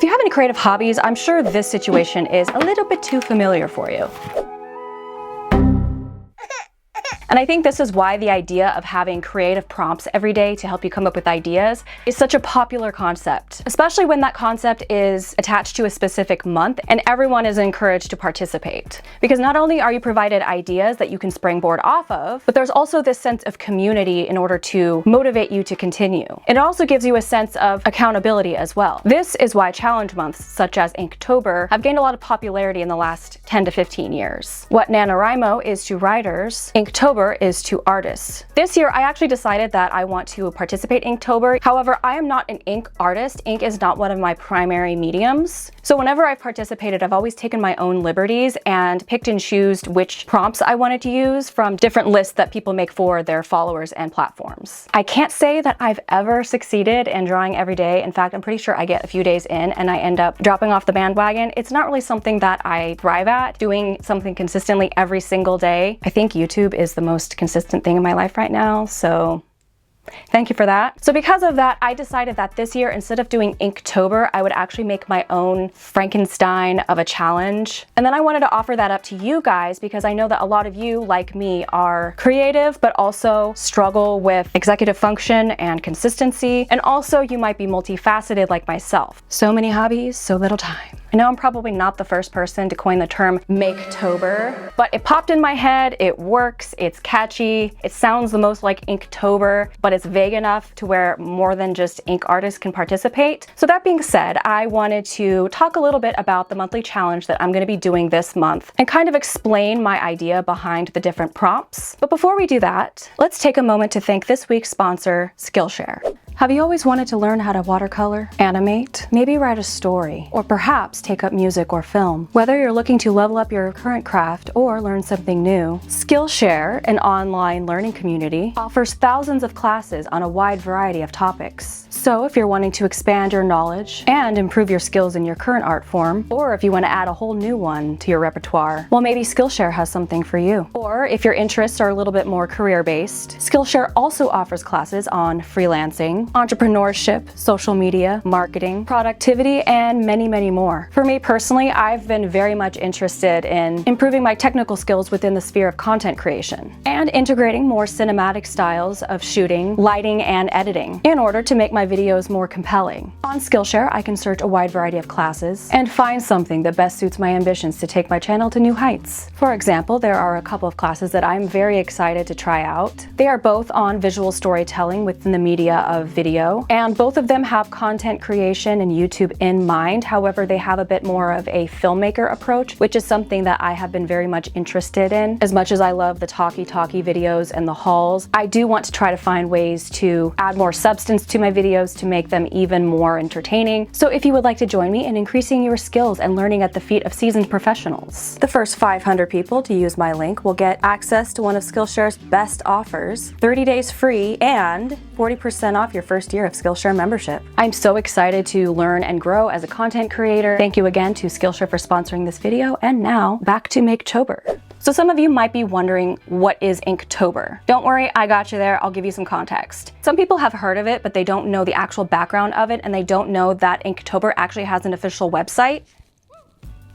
you have any creative hobbies, I'm sure this situation is a little bit too familiar for you. And I think this is why the idea of having creative prompts every day to help you come up with ideas is such a popular concept, especially when that concept is attached to a specific month and everyone is encouraged to participate. Because not only are you provided ideas that you can springboard off of, but there's also this sense of community in order to motivate you to continue. It also gives you a sense of accountability as well. This is why challenge months such as Inktober have gained a lot of popularity in the last 10 to 15 years. What NaNoWriMo is to writers, Inktober is to artists. This year, I actually decided that I want to participate in Inktober. However, I am not an ink artist. Ink is not one of my primary mediums. So whenever I've participated, I've always taken my own liberties and picked and choosed which prompts I wanted to use from different lists that people make for their followers and platforms. I can't say that I've ever succeeded in drawing every day. In fact, I'm pretty sure I get a few days in and I end up dropping off the bandwagon. It's not really something that I thrive at, doing something consistently every single day. I think YouTube is the most consistent thing in my life right now, so thank you for that. So because of that, I decided that this year, instead of doing Inktober, I would actually make my own Frankenstein of a challenge. And then I wanted to offer that up to you guys because I know that a lot of you, like me, are creative, but also struggle with executive function and consistency. And also you might be multifaceted like myself. So many hobbies, so little time. I know I'm probably not the first person to coin the term Maketober, but it popped in my head, it works, it's catchy, it sounds the most like Inktober, but it's vague enough to where more than just ink artists can participate. So that being said, I wanted to talk a little bit about the monthly challenge that I'm going to be doing this month and kind of explain my idea behind the different prompts. But before we do that, let's take a moment to thank this week's sponsor, Skillshare. Have you always wanted to learn how to watercolor, animate, maybe write a story, or perhaps take up music or film? Whether you're looking to level up your current craft or learn something new, Skillshare, an online learning community, offers thousands of classes on a wide variety of topics. So if you're wanting to expand your knowledge and improve your skills in your current art form, or if you want to add a whole new one to your repertoire, well, maybe Skillshare has something for you. Or if your interests are a little bit more career-based, Skillshare also offers classes on freelancing, entrepreneurship, social media, marketing, productivity, and many, many more. For me personally, I've been very much interested in improving my technical skills within the sphere of content creation and integrating more cinematic styles of shooting, lighting, and editing in order to make my videos more compelling. On Skillshare, I can search a wide variety of classes and find something that best suits my ambitions to take my channel to new heights. For example, there are a couple of classes that I'm very excited to try out. They are both on visual storytelling within the media of video, and both of them have content creation and YouTube in mind. However, they have a bit more of a filmmaker approach, which is something that I have been very much interested in. As much as I love the talkie videos and the hauls, I do want to try to find ways to add more substance to my videos to make them even more entertaining. So if you would like to join me in increasing your skills and learning at the feet of seasoned professionals, the first 500 people to use my link will get access to one of Skillshare's best offers, 30 days free and 40% off your first year of Skillshare membership. I'm so excited to learn and grow as a content creator. Thank you again to Skillshare for sponsoring this video. And now back to Maketober. So some of you might be wondering, what is Inktober? Don't worry, I got you there. I'll give you some context. Some people have heard of it, but they don't know the actual background of it, and they don't know that Inktober actually has an official website.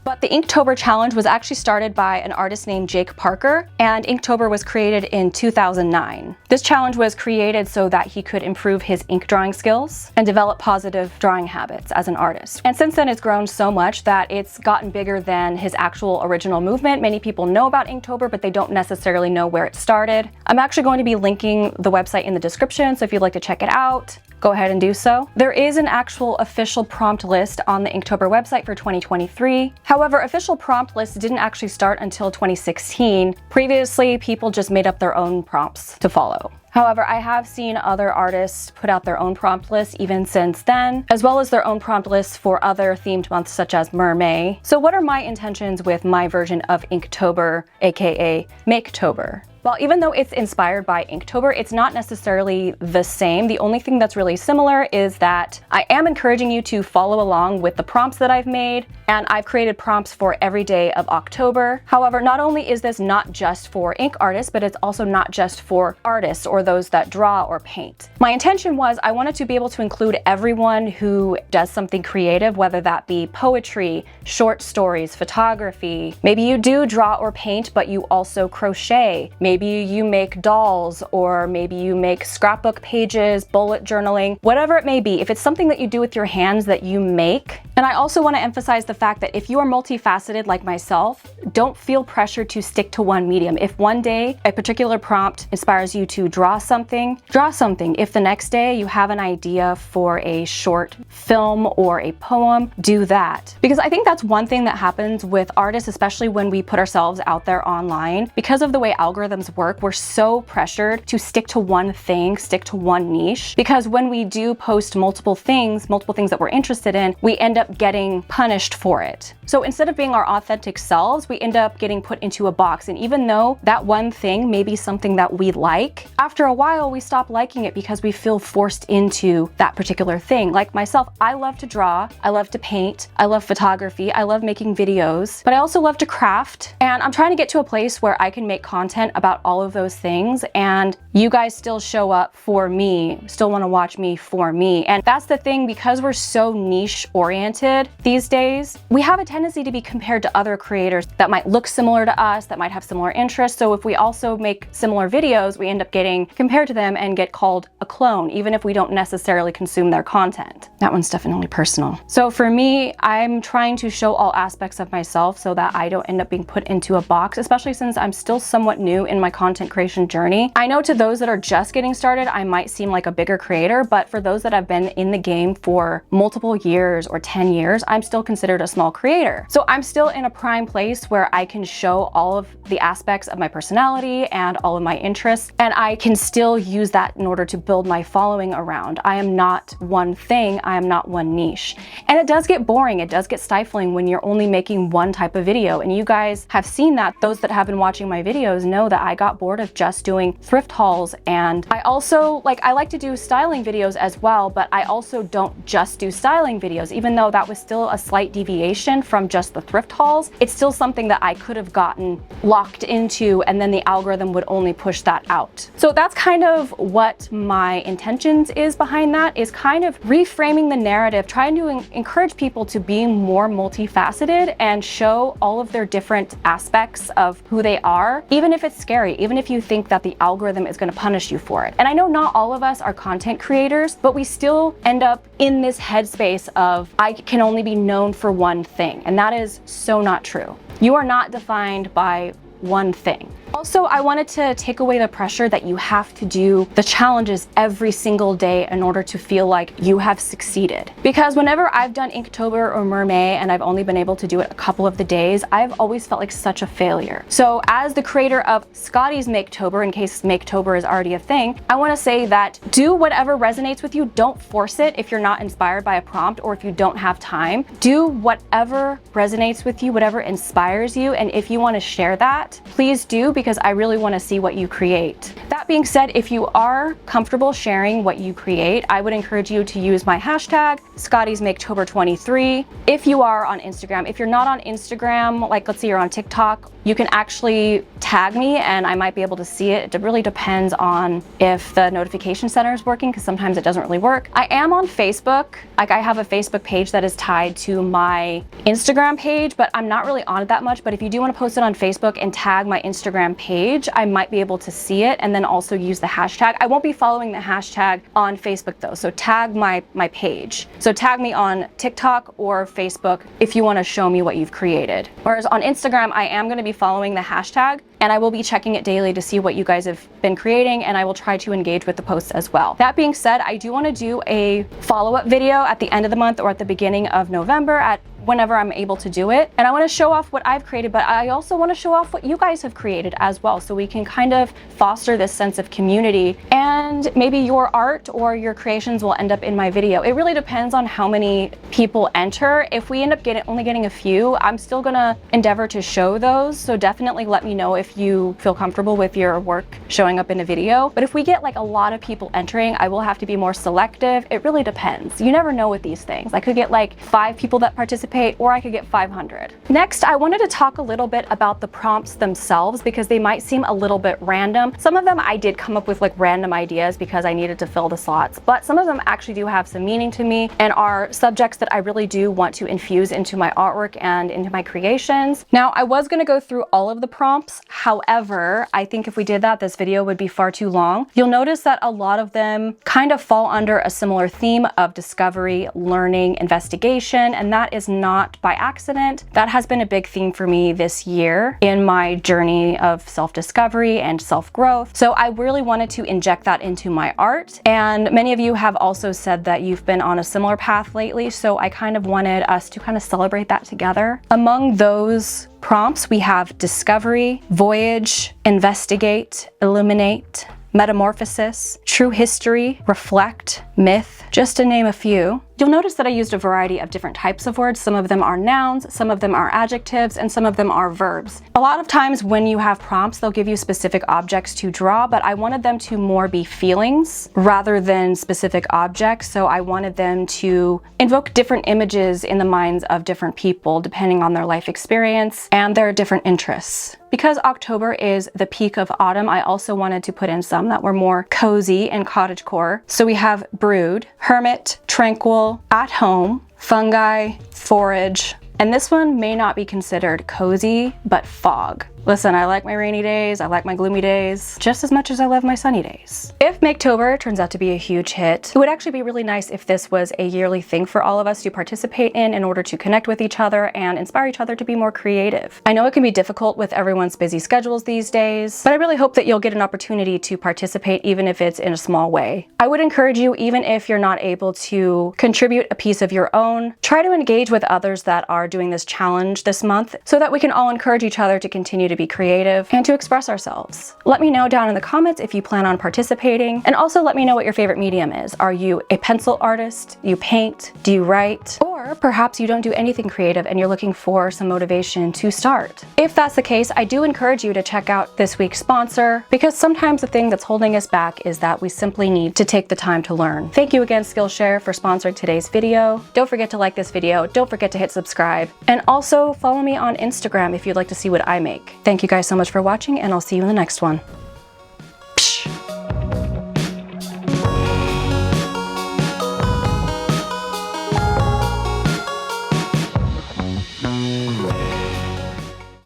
But the Inktober challenge was actually started by an artist named Jake Parker, and Inktober was created in 2009. This challenge was created so that he could improve his ink drawing skills and develop positive drawing habits as an artist. And since then it's grown so much that it's gotten bigger than his actual original movement. Many people know about Inktober, but they don't necessarily know where it started. I'm actually going to be linking the website in the description, so if you'd like to check it out, go ahead and do so. There is an actual official prompt list on the Inktober website for 2023. However, official prompt lists didn't actually start until 2016. Previously, people just made up their own prompts to follow. However, I have seen other artists put out their own prompt lists even since then, as well as their own prompt lists for other themed months such as Mermay. So what are my intentions with my version of Inktober, aka Maketober? While even though it's inspired by Inktober, it's not necessarily the same. The only thing that's really similar is that I am encouraging you to follow along with the prompts that I've made, and I've created prompts for every day of October. However, not only is this not just for ink artists, but it's also not just for artists or those that draw or paint. My intention was I wanted to be able to include everyone who does something creative, whether that be poetry, short stories, photography. Maybe you do draw or paint, but you also crochet. Maybe you make dolls, or maybe you make scrapbook pages, bullet journaling, whatever it may be. If it's something that you do with your hands that you make. And I also want to emphasize the fact that if you are multifaceted like myself, don't feel pressure to stick to one medium. If one day a particular prompt inspires you to draw something, draw something. If the next day you have an idea for a short film or a poem, do that. Because I think that's one thing that happens with artists, especially when we put ourselves out there online. Because of the way algorithms work, we're so pressured to stick to one thing, stick to one niche. Because when we do post multiple things that we're interested in, we end up getting punished for it. So instead of being our authentic selves, we end up getting put into a box. And even though that one thing may be something that we like, after a while we stop liking it because we feel forced into that particular thing. Like myself, I love to draw, I love to paint, I love photography, I love making videos, but I also love to craft. And I'm trying to get to a place where I can make content about all of those things, and you guys still show up for me, still want to watch me for me. And that's the thing, because we're so niche oriented these days, we have a tendency to be compared to other creators that might look similar to us, that might have similar interests. So if we also make similar videos, we end up getting compared to them and get called a clone, even if we don't necessarily consume their content. That one's definitely personal. So for me, I'm trying to show all aspects of myself so that I don't end up being put into a box, especially since I'm still somewhat new in my content creation journey. I know to those that are just getting started, I might seem like a bigger creator, but for those that have been in the game for multiple years or 10 years, I'm still considered a small creator. So I'm still in a prime place where I can show all of the aspects of my personality and all of my interests, and I can still use that in order to build my following around. I am not one thing, I am not one niche. And it does get boring, it does get stifling when you're only making one type of video. And you guys have seen that. Those that have been watching my videos know that I got bored of just doing thrift hauls. And I also, I like to do styling videos as well, but I also don't just do styling videos. Even though that was still a slight deviation from just the thrift hauls, it's still something that I could have gotten locked into, and then the algorithm would only push that out. So that's kind of what my intentions is behind that, is kind of reframing the narrative, trying to encourage people to be more multifaceted and show all of their different aspects of who they are, even if it's scary, even if you think that the algorithm is going to punish you for it. And I know not all of us are content creators, but we still end up in this headspace of I can only be known for one thing, and that is so not true. You are not defined by one thing. Also, I wanted to take away the pressure that you have to do the challenges every single day in order to feel like you have succeeded. Because whenever I've done Inktober or Mermaid and I've only been able to do it a couple of the days, I've always felt like such a failure. So as the creator of Scotty's Maketober, in case Maketober is already a thing, I want to say that do whatever resonates with you. Don't force it if you're not inspired by a prompt or if you don't have time. Do whatever resonates with you, whatever inspires you. And if you want to share that, please do, because I really want to see what you create. That being said, if you are comfortable sharing what you create, I would encourage you to use my hashtag Scotty's Maketober23. If you are on Instagram, if you're not on Instagram, like let's say you're on TikTok, you can actually tag me and I might be able to see it. It really depends on if the notification center is working, because sometimes it doesn't really work. I am on Facebook. I have a Facebook page that is tied to my Instagram page, but I'm not really on it that much. But if you do want to post it on Facebook and tag my Instagram page, I might be able to see it and then also use the hashtag. I won't be following the hashtag on Facebook though, so tag my page. So tag me on TikTok or Facebook if you want to show me what you've created. Whereas on Instagram, I am going to be following the hashtag and I will be checking it daily to see what you guys have been creating, and I will try to engage with the posts as well. That being said, I do want to do a follow-up video at the end of the month or at the beginning of November, at whenever I'm able to do it. And I want to show off what I've created, but I also want to show off what you guys have created as well, so we can kind of foster this sense of community, and maybe your art or your creations will end up in my video. It really depends on how many people enter. If we end up only getting a few, I'm still gonna endeavor to show those, so definitely let me know if if you feel comfortable with your work showing up in a video. But if we get like a lot of people entering, I will have to be more selective. It really depends. You never know with these things. I could get like 5 people that participate, or I could get 500. Next, I wanted to talk a little bit about the prompts themselves because they might seem a little bit random. Some of them I did come up with like random ideas because I needed to fill the slots, but some of them actually do have some meaning to me and are subjects that I really do want to infuse into my artwork and into my creations. Now, I was going to go through all of the prompts. However, I think if we did that, this video would be far too long. You'll notice that a lot of them kind of fall under a similar theme of discovery, learning, investigation, and that is not by accident. That has been a big theme for me this year in my journey of self-discovery and self-growth. So I really wanted to inject that into my art. And many of you have also said that you've been on a similar path lately, so I kind of wanted us to kind of celebrate that together. Among those prompts, we have discovery, voyage, investigate, illuminate, metamorphosis, true history, reflect, myth, just to name a few. You'll notice that I used a variety of different types of words. Some of them are nouns, some of them are adjectives, and some of them are verbs. A lot of times when you have prompts, they'll give you specific objects to draw, but I wanted them to more be feelings rather than specific objects. So I wanted them to invoke different images in the minds of different people depending on their life experience and their different interests. Because October is the peak of autumn, I also wanted to put in some that were more cozy and cottagecore. So we have brood, hermit, tranquil, at home, fungi, forage, and this one may not be considered cozy, but fog. Listen, I like my rainy days, I like my gloomy days, just as much as I love my sunny days. If Maketober turns out to be a huge hit, it would actually be really nice if this was a yearly thing for all of us to participate in order to connect with each other and inspire each other to be more creative. I know it can be difficult with everyone's busy schedules these days, but I really hope that you'll get an opportunity to participate even if it's in a small way. I would encourage you, even if you're not able to contribute a piece of your own, try to engage with others that are doing this challenge this month so that we can all encourage each other to continue to be creative and to express ourselves. Let me know down in the comments if you plan on participating, and also let me know what your favorite medium is. Are you a pencil artist? Do you paint? Do you write? Or perhaps you don't do anything creative and you're looking for some motivation to start. If that's the case, I do encourage you to check out this week's sponsor, because sometimes the thing that's holding us back is that we simply need to take the time to learn. Thank you again, Skillshare, for sponsoring today's video. Don't forget to like this video. Don't forget to hit subscribe, and also follow me on Instagram if you'd like to see what I make. Thank you guys so much for watching, and I'll see you in the next one.